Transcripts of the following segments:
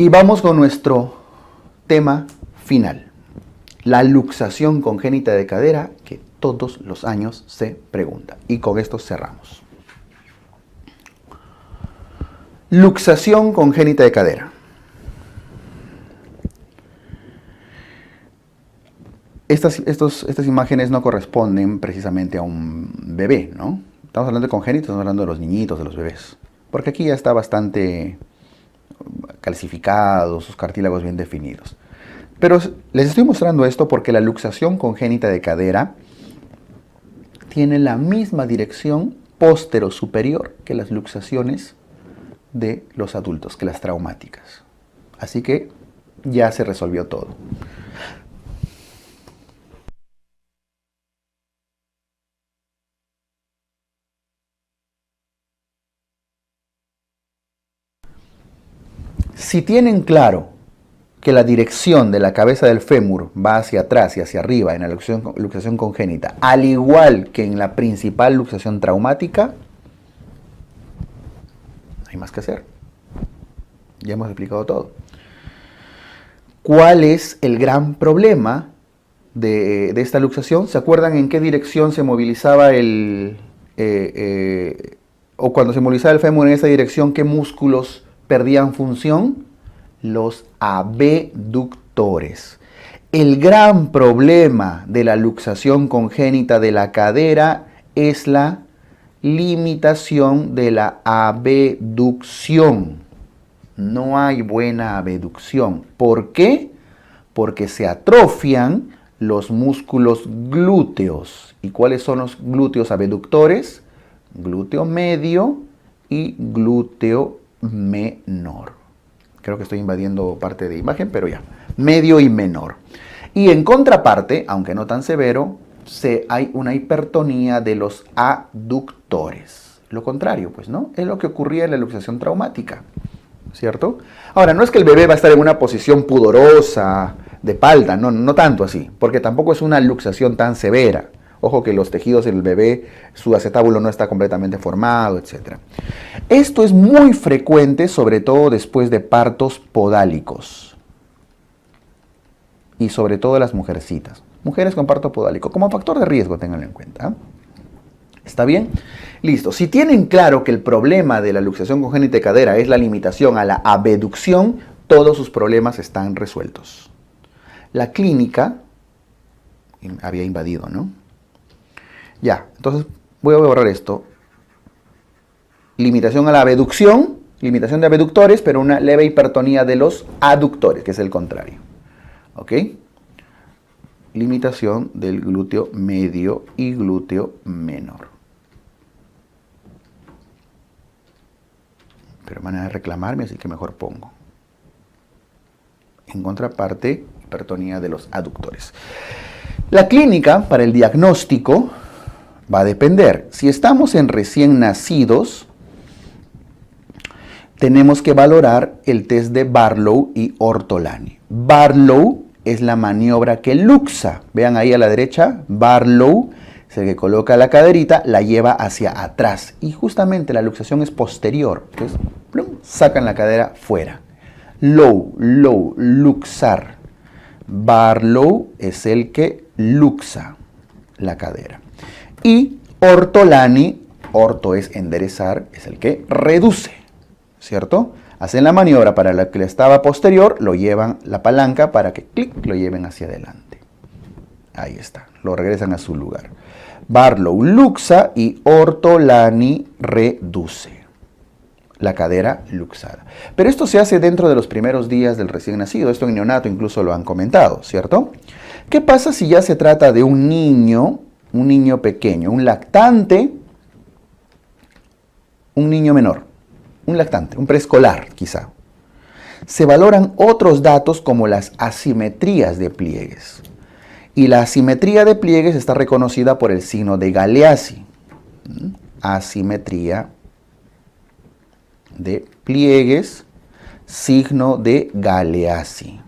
Y vamos con nuestro tema final. La luxación congénita de cadera que todos los años se pregunta. Y con esto cerramos. Luxación congénita de cadera. Estas imágenes no corresponden precisamente a un bebé, ¿no? Estamos hablando de congénitos, estamos hablando de los niñitos, de los bebés. Porque aquí ya está bastante calcificado, sus cartílagos bien definidos. Pero les estoy mostrando esto porque la luxación congénita de cadera tiene la misma dirección póstero-superior que las luxaciones de los adultos, que las traumáticas. Así que ya se resolvió todo. Si tienen claro que la dirección de la cabeza del fémur va hacia atrás y hacia arriba en la luxación congénita, al igual que en la principal luxación traumática, no hay más que hacer. Ya hemos explicado todo. ¿Cuál es el gran problema de esta luxación? ¿Se acuerdan en qué dirección se movilizaba o cuando se movilizaba el fémur en esa dirección, qué músculos perdían función? Los abductores. El gran problema de la luxación congénita de la cadera es la limitación de la abducción. No hay buena abducción. ¿Por qué? Porque se atrofian los músculos glúteos. ¿Y cuáles son los glúteos abductores? Glúteo medio y glúteo menor. Creo que estoy invadiendo parte de imagen, pero ya. Medio y menor. Y en contraparte, aunque no tan severo, hay una hipertonía de los aductores. Lo contrario, pues, ¿no? Es lo que ocurría en la luxación traumática, ¿cierto? Ahora, no es que el bebé va a estar en una posición pudorosa, de espalda, no tanto así, porque tampoco es una luxación tan severa. Ojo que los tejidos del bebé, su acetábulo no está completamente formado, etc. Esto es muy frecuente, sobre todo después de partos podálicos. Y sobre todo las mujercitas. Mujeres con parto podálico, como factor de riesgo, ténganlo en cuenta. ¿Está bien? Listo. Si tienen claro que el problema de la luxación congénita de cadera es la limitación a la abducción, todos sus problemas están resueltos. La clínica había invadido, ¿no? Ya, entonces voy a borrar esto. Limitación a la abducción, limitación de abductores, pero una leve hipertonía de los aductores, que es el contrario. ¿Ok? Limitación del glúteo medio y glúteo menor. Pero van a reclamarme, así que mejor pongo. En contraparte, hipertonía de los aductores. La clínica para el diagnóstico va a depender. Si estamos en recién nacidos, tenemos que valorar el test de Barlow y Ortolani. Barlow es la maniobra que luxa. Vean ahí a la derecha, Barlow es el que coloca la caderita, la lleva hacia atrás. Y justamente la luxación es posterior. Entonces, plum, sacan la cadera fuera. Low, luxar. Barlow es el que luxa la cadera. Y Ortolani, orto es enderezar, es el que reduce, ¿cierto? Hacen la maniobra para la que le estaba posterior, lo llevan la palanca para que clic, lo lleven hacia adelante. Ahí está, lo regresan a su lugar. Barlow luxa y Ortolani reduce la cadera luxada. Pero esto se hace dentro de los primeros días del recién nacido. Esto en neonato incluso lo han comentado, ¿cierto? ¿Qué pasa si ya se trata de un niño pequeño, un lactante, un niño menor, un lactante, un preescolar quizá? Se valoran otros datos como las asimetrías de pliegues. Y la asimetría de pliegues está reconocida por el signo de Galeazzi. Asimetría de pliegues, signo de Galeazzi.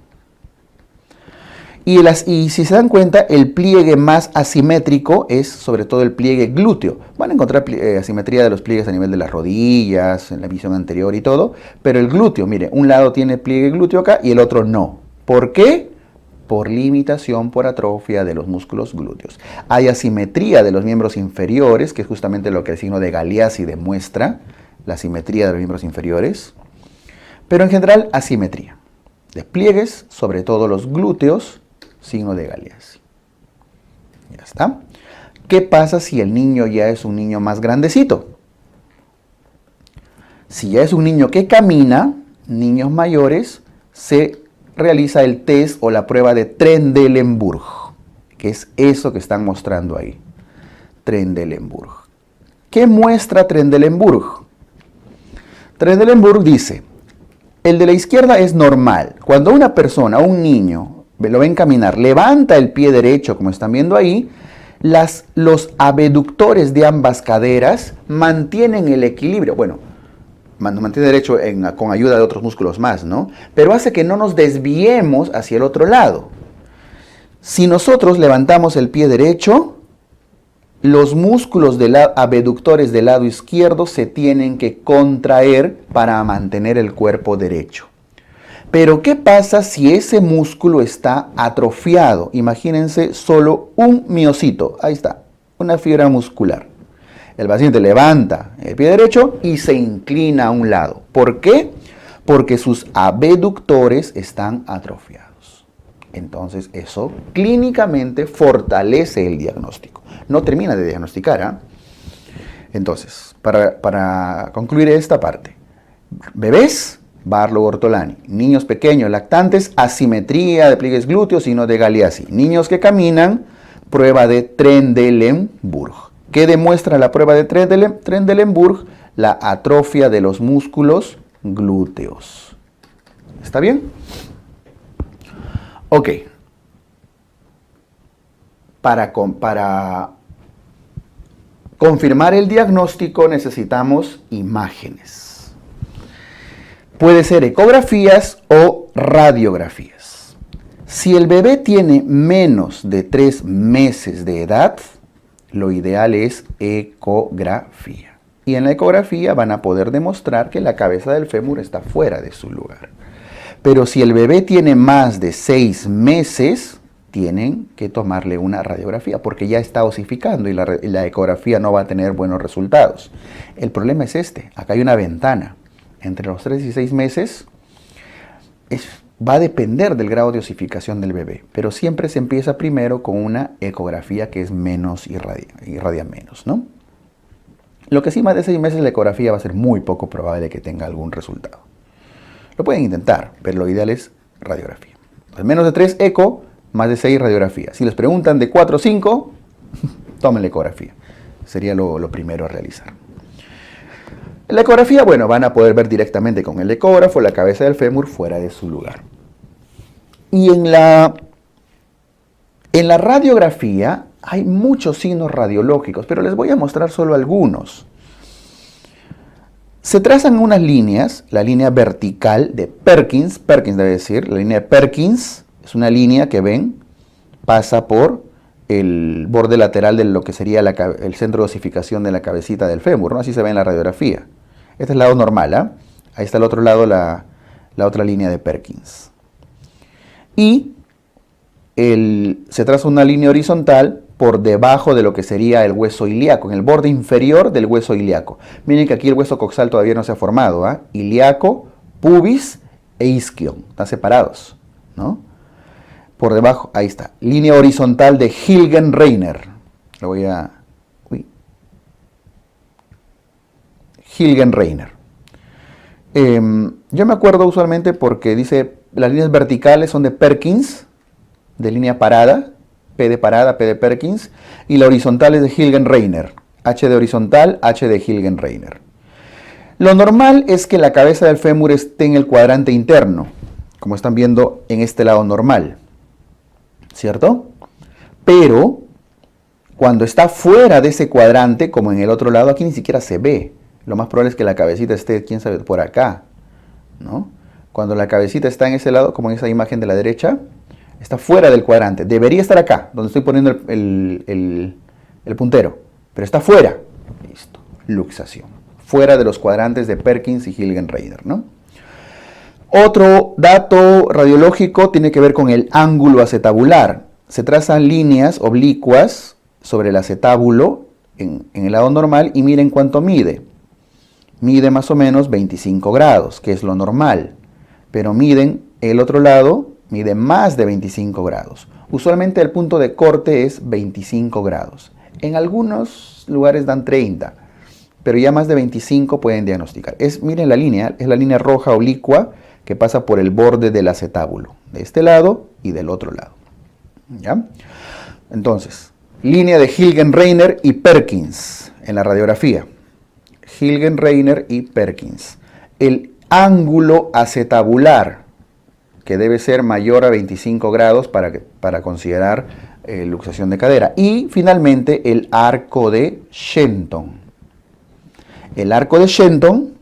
Y si se dan cuenta, el pliegue más asimétrico es sobre todo el pliegue glúteo. Van a encontrar asimetría de los pliegues a nivel de las rodillas, en la visión anterior y todo, pero el glúteo, mire, un lado tiene pliegue glúteo acá y el otro no. ¿Por qué? Por limitación, por atrofia de los músculos glúteos. Hay asimetría de los miembros inferiores, que es justamente lo que el signo de Galeazzi demuestra, la asimetría de los miembros inferiores, pero en general asimetría. Despliegues, sobre todo los glúteos, signo de Galeazzi. Ya está. ¿Qué pasa si el niño ya es un niño más grandecito? Si ya es un niño que camina, niños mayores, se realiza el test o la prueba de Trendelenburg, que es eso que están mostrando ahí. Trendelenburg. ¿Qué muestra Trendelenburg? Trendelenburg dice, el de la izquierda es normal. Cuando una persona, un niño, lo ven caminar, levanta el pie derecho, como están viendo ahí, los abductores de ambas caderas mantienen el equilibrio. Bueno, mantiene derecho con ayuda de otros músculos más, ¿no? Pero hace que no nos desviemos hacia el otro lado. Si nosotros levantamos el pie derecho, los músculos abductores del lado izquierdo se tienen que contraer para mantener el cuerpo derecho. Pero ¿qué pasa si ese músculo está atrofiado? Imagínense solo un miocito. Ahí está, una fibra muscular. El paciente levanta el pie derecho y se inclina a un lado. ¿Por qué? Porque sus abductores están atrofiados. Entonces eso clínicamente fortalece el diagnóstico. No termina de diagnosticar, ¿ah? Entonces, para concluir esta parte, bebés, Barlow Ortolani. Niños pequeños, lactantes, asimetría de pliegues glúteos, signo de Galeazzi. Niños que caminan, prueba de Trendelenburg. ¿Qué demuestra la prueba de Trendelenburg? La atrofia de los músculos glúteos. ¿Está bien? Ok. Para confirmar el diagnóstico necesitamos imágenes. Puede ser ecografías o radiografías. Si el bebé tiene menos de 3 meses de edad, lo ideal es ecografía. Y en la ecografía van a poder demostrar que la cabeza del fémur está fuera de su lugar. Pero si el bebé tiene más de 6 meses, tienen que tomarle una radiografía porque ya está osificando y la ecografía no va a tener buenos resultados. El problema es este, acá hay una ventana. Entre los 3 y 6 meses va a depender del grado de osificación del bebé, pero siempre se empieza primero con una ecografía que es menos irradia menos, ¿no? Lo que sí, más de 6 meses la ecografía va a ser muy poco probable que tenga algún resultado. Lo pueden intentar, pero lo ideal es radiografía. Al menos de 3 eco, más de 6 radiografía. Si les preguntan de 4 o 5, tomen la ecografía. Sería lo primero a realizar. En la ecografía, bueno, van a poder ver directamente con el ecógrafo la cabeza del fémur fuera de su lugar. Y en la radiografía hay muchos signos radiológicos, pero les voy a mostrar solo algunos. Se trazan unas líneas, la línea vertical de Perkins debe decir, la línea de Perkins es una línea que ven, pasa por el borde lateral de lo que sería el centro de osificación de la cabecita del fémur, ¿no? Así se ve en la radiografía. Este es el lado normal, ¿eh? Ahí está el otro lado, la otra línea de Perkins. Y se traza una línea horizontal por debajo de lo que sería el hueso ilíaco, en el borde inferior del hueso ilíaco. Miren que aquí el hueso coxal todavía no se ha formado, ¿eh? Ilíaco, pubis e isquion, están separados, ¿no? Por debajo, ahí está, línea horizontal de Hilgenreiner. Lo voy a... Hilgenreiner. Yo me acuerdo usualmente porque dice, las líneas verticales son de Perkins, de línea parada, P de parada, P de Perkins, y la horizontal es de Hilgenreiner, H de horizontal, H de Hilgenreiner. Lo normal es que la cabeza del fémur esté en el cuadrante interno, como están viendo en este lado normal, ¿cierto? Pero cuando está fuera de ese cuadrante, como en el otro lado, aquí ni siquiera se ve. Lo más probable es que la cabecita esté, quién sabe, por acá, ¿no? Cuando la cabecita está en ese lado, como en esa imagen de la derecha, Está fuera del cuadrante. Debería estar acá, donde estoy poniendo el puntero. Pero está fuera. Listo. Luxación. Fuera de los cuadrantes de Perkins y Hilgenreiner, ¿no? Otro dato radiológico tiene que ver con el ángulo acetabular. Se trazan líneas oblicuas sobre el acetábulo en el lado normal y miren cuánto mide. Mide más o menos 25 grados, que es lo normal. Pero miren el otro lado, mide más de 25 grados. Usualmente el punto de corte es 25 grados. En algunos lugares dan 30, pero ya más de 25 pueden diagnosticar. Miren la línea, es la línea roja oblicua que pasa por el borde del acetábulo, de este lado y del otro lado. ¿Ya? Entonces, línea de Hilgenreiner y Perkins en la radiografía. Hilgenreiner y Perkins. El ángulo acetabular, que debe ser mayor a 25 grados para considerar luxación de cadera. Y finalmente el arco de Shenton. El arco de Shenton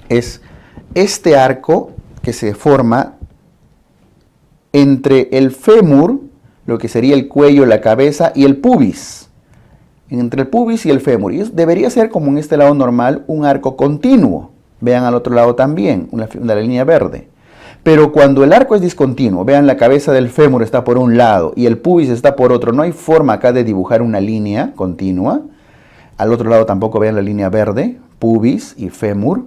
es este arco que se forma entre el fémur, lo que sería el cuello, la cabeza, y el pubis. Entre el pubis y el fémur. Y debería ser, como en este lado normal, un arco continuo. Vean al otro lado también, la línea verde. Pero cuando el arco es discontinuo, vean, la cabeza del fémur está por un lado y el pubis está por otro, no hay forma acá de dibujar una línea continua. Al otro lado tampoco, vean la línea verde, pubis y fémur.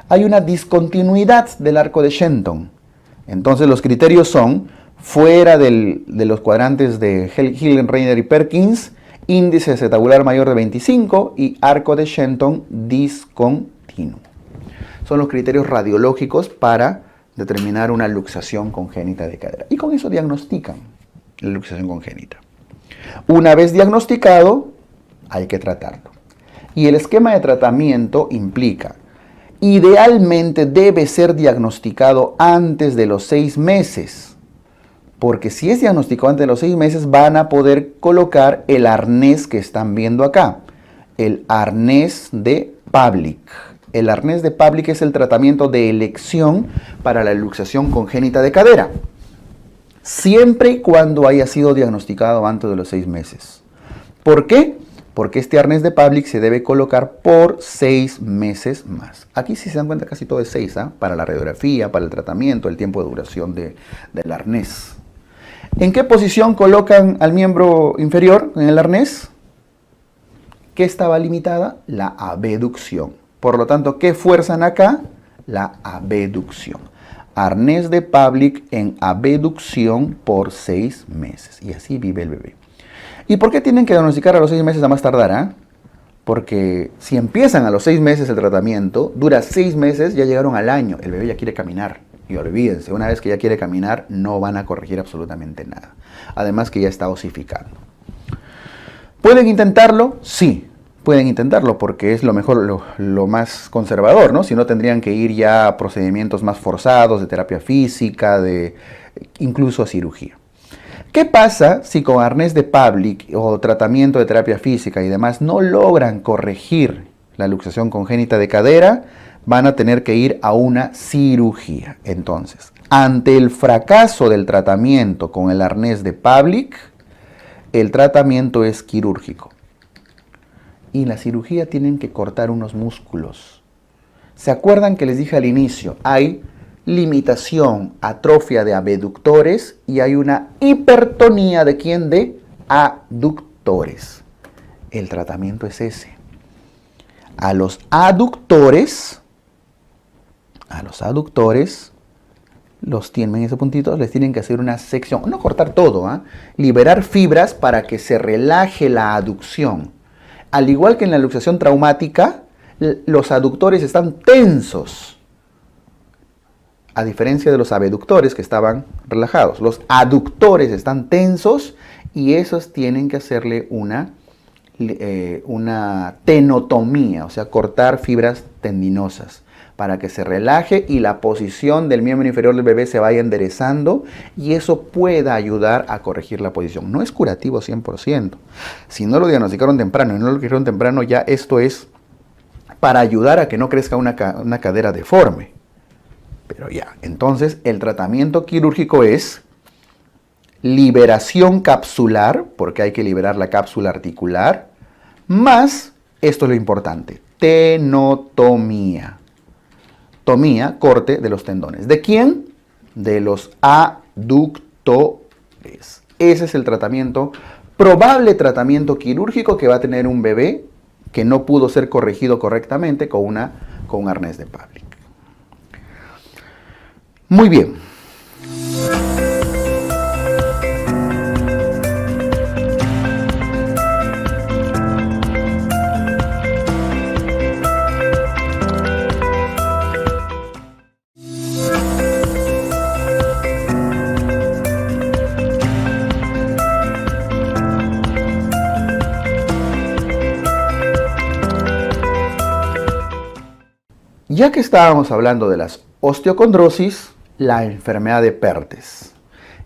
Hay una discontinuidad del arco de Shenton. Entonces los criterios son, fuera de los cuadrantes de Hilgenreiner y Perkins, índice acetabular mayor de 25 y arco de Shenton discontinuo. Son los criterios radiológicos para determinar una luxación congénita de cadera. Y con eso diagnostican la luxación congénita. Una vez diagnosticado, hay que tratarlo. Y el esquema de tratamiento implica, idealmente debe ser diagnosticado antes de los 6 meses. Porque si es diagnosticado antes de los 6 meses, van a poder colocar el arnés que están viendo acá. El arnés de Pavlik. El arnés de Pavlik es el tratamiento de elección para la luxación congénita de cadera, siempre y cuando haya sido diagnosticado antes de los 6 meses. ¿Por qué? Porque este arnés de Pavlik se debe colocar por 6 meses más. Aquí, si se dan cuenta, casi todo es 6, para la radiografía, para el tratamiento, el tiempo de duración del arnés. ¿En qué posición colocan al miembro inferior en el arnés? ¿Qué estaba limitada? La abducción. Por lo tanto, ¿qué fuerzan acá? La abducción. Arnés de Pavlik en abducción por 6 meses. Y así vive el bebé. ¿Y por qué tienen que diagnosticar a los 6 meses a más tardar? Porque si empiezan a los 6 meses el tratamiento, dura 6 meses, ya llegaron al año. El bebé ya quiere caminar. Y olvídense, una vez que ya quiere caminar, no van a corregir absolutamente nada. Además que ya está osificando. ¿Pueden intentarlo? Sí. Pueden intentarlo porque es lo mejor, lo más conservador, ¿no? Si no, tendrían que ir ya a procedimientos más forzados de terapia física, incluso a cirugía. ¿Qué pasa si con arnés de Pavlik o tratamiento de terapia física y demás no logran corregir la luxación congénita de cadera? Van a tener que ir a una cirugía. Entonces, ante el fracaso del tratamiento con el arnés de Pavlik, el tratamiento es quirúrgico. Y en la cirugía tienen que cortar unos músculos. ¿Se acuerdan que les dije al inicio? Hay limitación, atrofia de abductores y hay una hipertonía ¿de quién? De aductores. El tratamiento es ese. A los aductores, los tienen en ese puntito, les tienen que hacer una sección, no cortar todo, liberar fibras para que se relaje la aducción. Al igual que en la luxación traumática, los aductores están tensos, a diferencia de los abductores que estaban relajados. Los aductores están tensos y esos tienen que hacerle una tenotomía, o sea, cortar fibras tendinosas para que se relaje y la posición del miembro inferior del bebé se vaya enderezando y eso pueda ayudar a corregir la posición. No es curativo 100%. Si no lo diagnosticaron temprano y no lo corrigieron temprano, ya esto es para ayudar a que no crezca una cadera deforme. Pero ya, entonces el tratamiento quirúrgico es liberación capsular, porque hay que liberar la cápsula articular, más, esto es lo importante, tenotomía. Tomía, corte de los tendones. ¿De quién? De los aductores. Ese es el tratamiento, probable tratamiento quirúrgico que va a tener un bebé que no pudo ser corregido correctamente con un arnés de Pavlik. Muy bien. Ya que estábamos hablando de las osteocondrosis, la enfermedad de Perthes.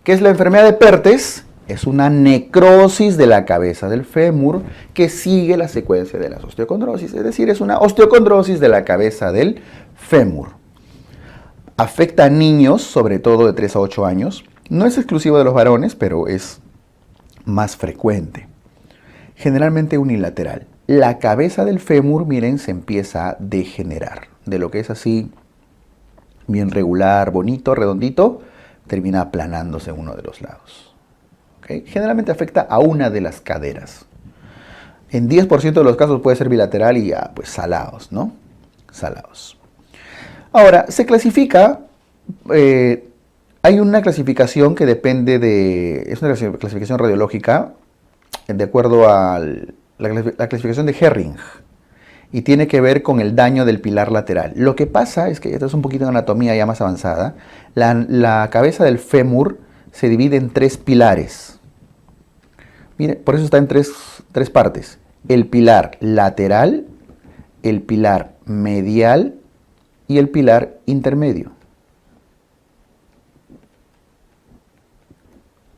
¿Qué es la enfermedad de Perthes? Es una necrosis de la cabeza del fémur que sigue la secuencia de las osteocondrosis, es decir, es una osteocondrosis de la cabeza del fémur. Afecta a niños, sobre todo de 3 a 8 años. No es exclusivo de los varones, pero es más frecuente. Generalmente unilateral. La cabeza del fémur, miren, se empieza a degenerar. De lo que es así, bien regular, bonito, redondito, termina aplanándose en uno de los lados. ¿Okay? Generalmente afecta a una de las caderas. En 10% de los casos puede ser bilateral y ya, pues salados, ¿no? Salados. Ahora, se clasifica, hay una clasificación que depende de, es una clasificación radiológica, de acuerdo a la clasificación de Herring, y tiene que ver con el daño del pilar lateral. Lo que pasa es que, esto es un poquito de anatomía ya más avanzada, la cabeza del fémur se divide en 3 pilares. Mire, por eso está en tres partes. El pilar lateral, el pilar medial y el pilar intermedio.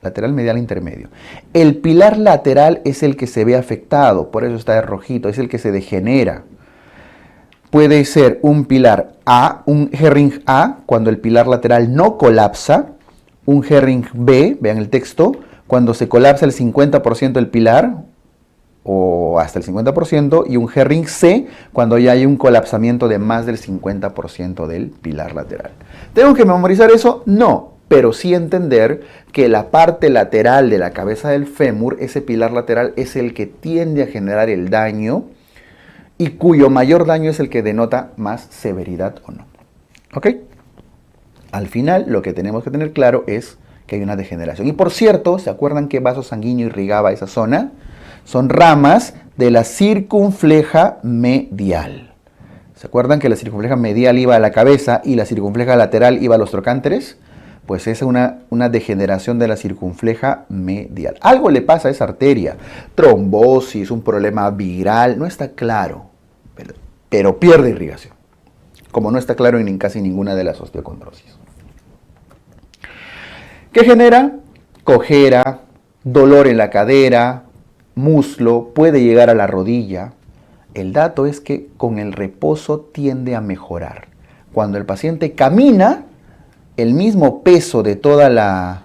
Lateral, medial, intermedio. El pilar lateral es el que se ve afectado, por eso está de rojito, es el que se degenera. Puede ser un pilar A, un Herring A, cuando el pilar lateral no colapsa, un Herring B, vean el texto, cuando se colapsa el 50% del pilar, o hasta el 50%, y un Herring C, cuando ya hay un colapsamiento de más del 50% del pilar lateral. ¿Tengo que memorizar eso? No. Pero sí entender que la parte lateral de la cabeza del fémur, ese pilar lateral, es el que tiende a generar el daño y cuyo mayor daño es el que denota más severidad o no. ¿Ok? Al final, lo que tenemos que tener claro es que hay una degeneración. Y por cierto, ¿se acuerdan qué vaso sanguíneo irrigaba esa zona? Son ramas de la circunfleja medial. ¿Se acuerdan que la circunfleja medial iba a la cabeza y la circunfleja lateral iba a los trocánteres? Pues es una degeneración de la circunfleja medial. Algo le pasa a esa arteria, trombosis, un problema viral, no está claro, pero pierde irrigación, como no está claro en casi ninguna de las osteocondrosis. ¿Qué genera? Cojera, dolor en la cadera, muslo, puede llegar a la rodilla. El dato es que con el reposo tiende a mejorar. Cuando el paciente camina, el mismo peso de toda la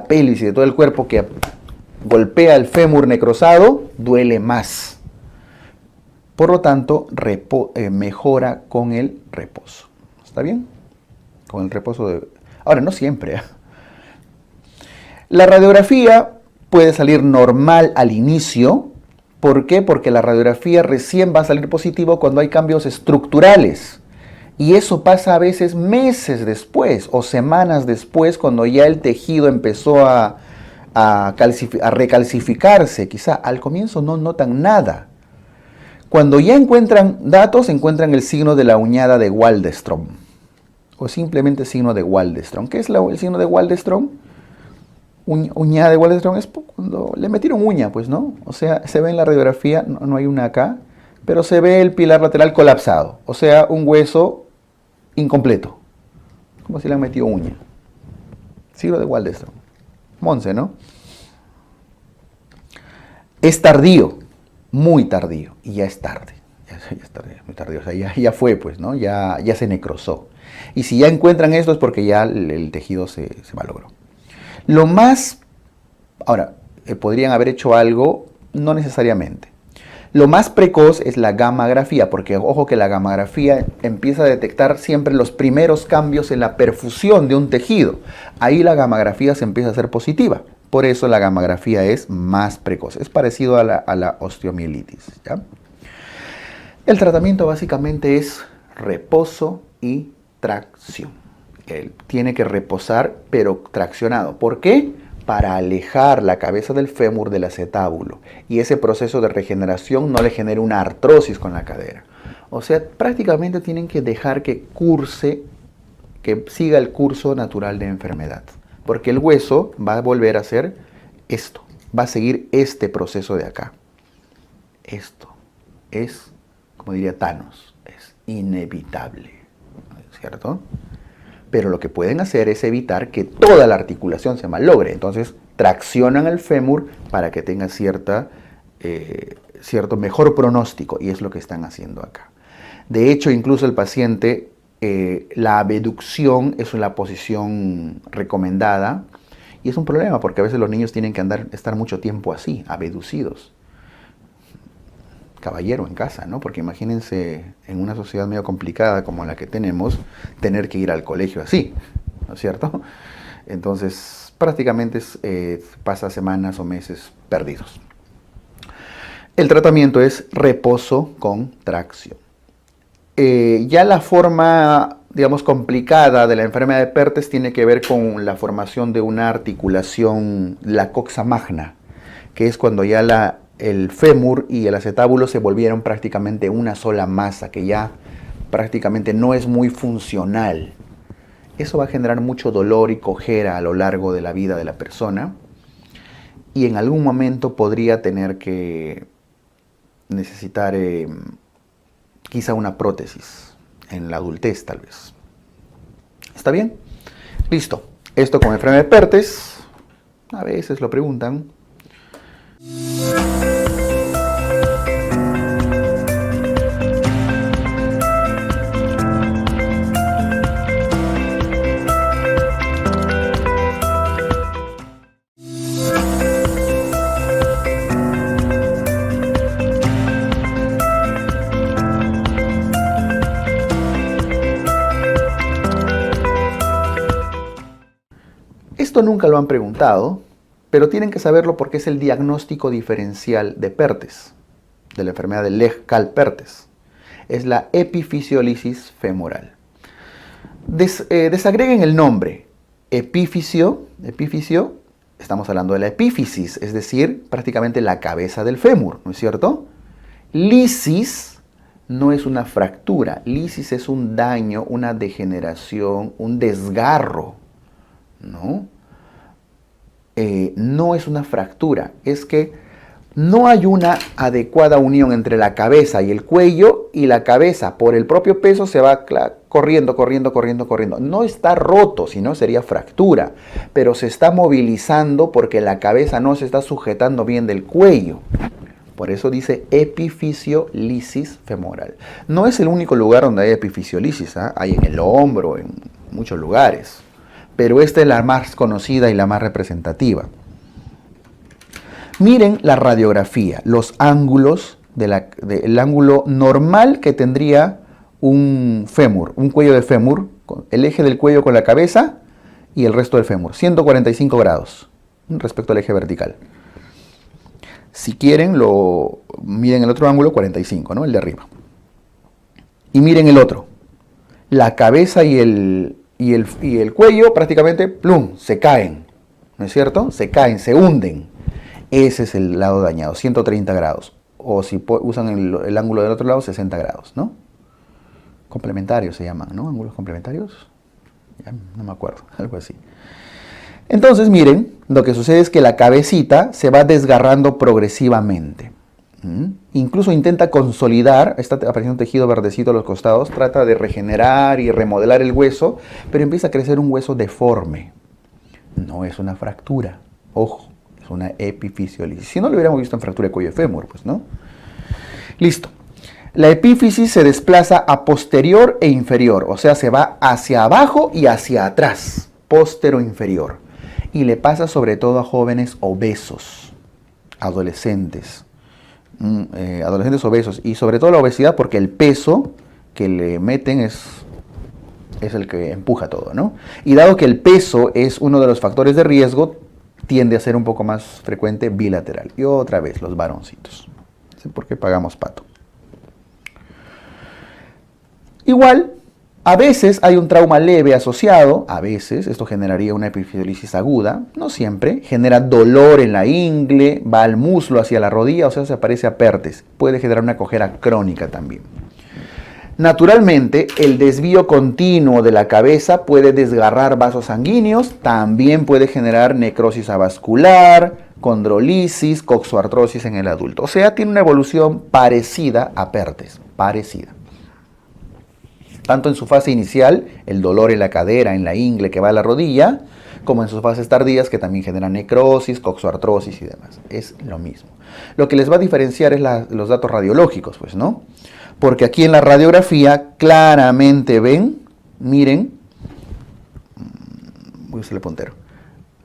pelvis y de todo el cuerpo que golpea el fémur necrosado, duele más. Por lo tanto, mejora con el reposo. ¿Está bien? Con el reposo. Ahora, no siempre. La radiografía puede salir normal al inicio. ¿Por qué? Porque la radiografía recién va a salir positivo cuando hay cambios estructurales. Y eso pasa a veces meses después o semanas después, cuando ya el tejido empezó a recalcificarse. Quizá al comienzo no notan nada. Cuando ya encuentran datos, encuentran el signo de la uñada de Waldenstrom. O simplemente signo de Waldenstrom. ¿Qué es el signo de Waldenstrom? Uñada de Waldenstrom es cuando le metieron uña, pues, ¿no? O sea, se ve en la radiografía, no hay una acá, pero se ve el pilar lateral colapsado. O sea, un hueso incompleto, como si le han metido uña. Signo de Waldenstrom. Monse, ¿no? Es tardío, muy tardío, y ya es tarde. Ya es tarde, muy tardío. O sea, ya fue, pues, ¿no? Ya se necrosó. Y si ya encuentran esto es porque ya el tejido se malogró. Lo más, ahora, podrían haber hecho algo, no necesariamente. Lo más precoz es la gammagrafía, porque ojo que la gammagrafía empieza a detectar siempre los primeros cambios en la perfusión de un tejido. Ahí la gammagrafía se empieza a hacer positiva. Por eso la gammagrafía es más precoz. Es parecido a la osteomielitis, ¿ya? El tratamiento básicamente es reposo y tracción. Él tiene que reposar, pero traccionado. ¿Por qué? Para alejar la cabeza del fémur del acetábulo y ese proceso de regeneración no le genere una artrosis con la cadera. O sea, prácticamente tienen que dejar que curse, que siga el curso natural de enfermedad, porque el hueso va a volver a hacer esto, va a seguir este proceso de acá. Esto es, como diría Thanos, es inevitable, ¿cierto? Pero lo que pueden hacer es evitar que toda la articulación se malogre. Entonces, traccionan el fémur para que tenga cierto mejor pronóstico, y es lo que están haciendo acá. De hecho, incluso el paciente, la abducción es la posición recomendada, y es un problema porque a veces los niños tienen que estar mucho tiempo así, abducidos. Caballero en casa, ¿no? Porque imagínense en una sociedad medio complicada como la que tenemos, tener que ir al colegio así, ¿no es cierto? Entonces, prácticamente pasa semanas o meses perdidos. El tratamiento es reposo con tracción. Ya la forma, digamos, complicada de la enfermedad de Perthes tiene que ver con la formación de una articulación, la coxa magna, que es cuando ya el fémur y el acetábulo se volvieron prácticamente una sola masa, que ya prácticamente no es muy funcional. Eso va a generar mucho dolor y cojera a lo largo de la vida de la persona, y en algún momento podría tener que necesitar quizá una prótesis en la adultez, tal vez. ¿Está bien? Listo. Esto con enfermedad de Perthes, a veces lo preguntan. Esto nunca lo han preguntado, pero tienen que saberlo porque es el diagnóstico diferencial de Perthes, de la enfermedad de Legg-Calvé-Perthes. Es la epifisiolisis femoral. Desagreguen el nombre. Epífisio, estamos hablando de la epífisis, es decir, prácticamente la cabeza del fémur, ¿no es cierto? Lisis no es una fractura, lisis es un daño, una degeneración, un desgarro, ¿no? No es una fractura, es que no hay una adecuada unión entre la cabeza y el cuello, y la cabeza por el propio peso se va corriendo. No está roto, si no sería fractura, pero se está movilizando porque la cabeza no se está sujetando bien del cuello. Por eso dice epifisiolisis femoral. No es el único lugar donde hay epifisiolisis, ¿eh? Hay en el hombro, en muchos lugares. Pero esta es la más conocida y la más representativa. Miren la radiografía, los ángulos del ángulo normal que tendría un fémur, un cuello de fémur, el eje del cuello con la cabeza y el resto del fémur, 145 grados respecto al eje vertical. Si quieren, miren el otro ángulo, 45, ¿no? El de arriba. Y miren el otro, la cabeza y el cuello prácticamente, plum, se caen, ¿no es cierto? Se caen, se hunden. Ese es el lado dañado, 130 grados. O si usan el ángulo del otro lado, 60 grados, ¿no? Complementarios se llaman, ¿no? Ángulos complementarios. Ya no me acuerdo, algo así. Entonces, miren, lo que sucede es que la cabecita se va desgarrando progresivamente. Incluso intenta consolidar, está apareciendo un tejido verdecito a los costados, trata de regenerar y remodelar el hueso, pero empieza a crecer un hueso deforme. No es una fractura, ojo, es una epifisiolisis. Si no lo hubiéramos visto en fractura de cuello de fémur, pues, ¿no? Listo. La epífisis se desplaza a posterior e inferior, o sea, se va hacia abajo y hacia atrás, postero inferior. y le pasa sobre todo a jóvenes obesos, adolescentes, adolescentes obesos, y sobre todo la obesidad porque el peso que le meten es el que empuja todo, ¿no? Y dado que el peso es uno de los factores de riesgo, tiende a ser un poco más frecuente bilateral. Y otra vez, los varoncitos. No sé por qué pagamos pato. Igual, a veces hay un trauma leve asociado, a veces, esto generaría una epifisiolisis aguda, no siempre, genera dolor en la ingle, va al muslo hacia la rodilla, o sea, se aparece a pertes. Puede generar una cojera crónica también. Naturalmente, el desvío continuo de la cabeza puede desgarrar vasos sanguíneos, también puede generar necrosis avascular, condrolisis, coxoartrosis en el adulto. O sea, tiene una evolución parecida a pertes, parecida. Tanto en su fase inicial, el dolor en la cadera, en la ingle que va a la rodilla, como en sus fases tardías que también generan necrosis, coxoartrosis y demás. Es lo mismo. Lo que les va a diferenciar es los datos radiológicos, pues, ¿no? Porque aquí en la radiografía claramente ven, miren, voy a usar el puntero,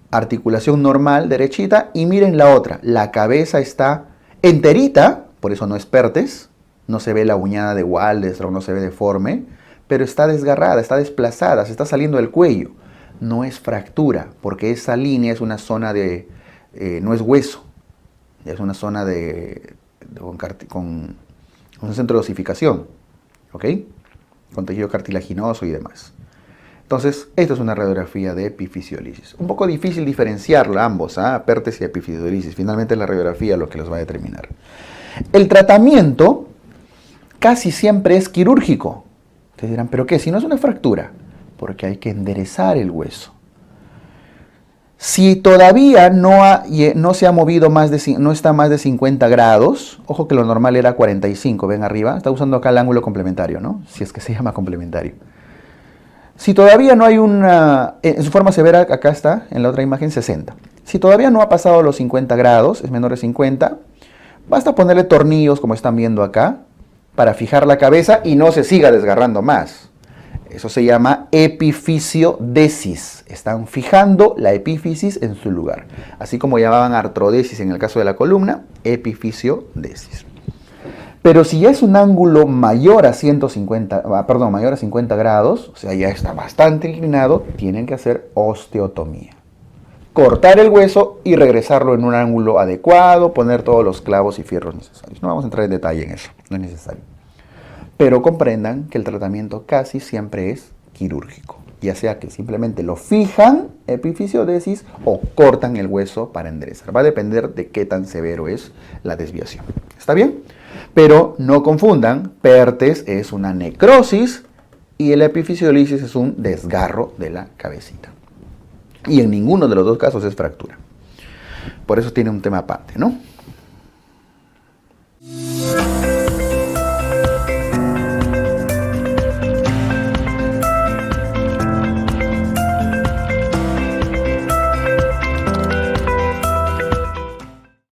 articulación normal, derechita, y miren la otra, la cabeza está enterita, por eso no es pertes, no se ve la uñada de Waldeström, no se ve deforme, pero está desgarrada, está desplazada, se está saliendo del cuello. No es fractura, porque esa línea es una zona de, no es hueso, es una zona con un centro de osificación, ¿ok? Con tejido cartilaginoso y demás. Entonces, esto es una radiografía de epifisiolisis. Un poco difícil diferenciarla ambos, pertes y epifisiolisis. Finalmente es la radiografía lo que los va a determinar. El tratamiento casi siempre es quirúrgico. Ustedes dirán, ¿pero qué? Si no es una fractura, porque hay que enderezar el hueso. Si todavía no se ha movido no está más de 50 grados, ojo que lo normal era 45, ven arriba, está usando acá el ángulo complementario, ¿no? Si es que se llama complementario. Si todavía no hay en su forma severa, acá está, en la otra imagen, 60. Si todavía no ha pasado los 50 grados, es menor de 50, basta ponerle tornillos, como están viendo acá, para fijar la cabeza y no se siga desgarrando más. Eso se llama epifisiodesis. Están fijando la epífisis en su lugar. Así como llamaban artrodesis en el caso de la columna, epifisiodesis. Pero si ya es un ángulo mayor a 50 grados, o sea, ya está bastante inclinado, tienen que hacer osteotomía. Cortar el hueso y regresarlo en un ángulo adecuado, poner todos los clavos y fierros necesarios. No vamos a entrar en detalle en eso, no es necesario. Pero comprendan que el tratamiento casi siempre es quirúrgico, ya sea que simplemente lo fijan, epifisiodesis, o cortan el hueso para enderezar. Va a depender de qué tan severo es la desviación. ¿Está bien? Pero no confundan, pertes es una necrosis y el epifisiolisis es un desgarro de la cabecita. Y en ninguno de los dos casos es fractura. Por eso tiene un tema aparte, ¿no?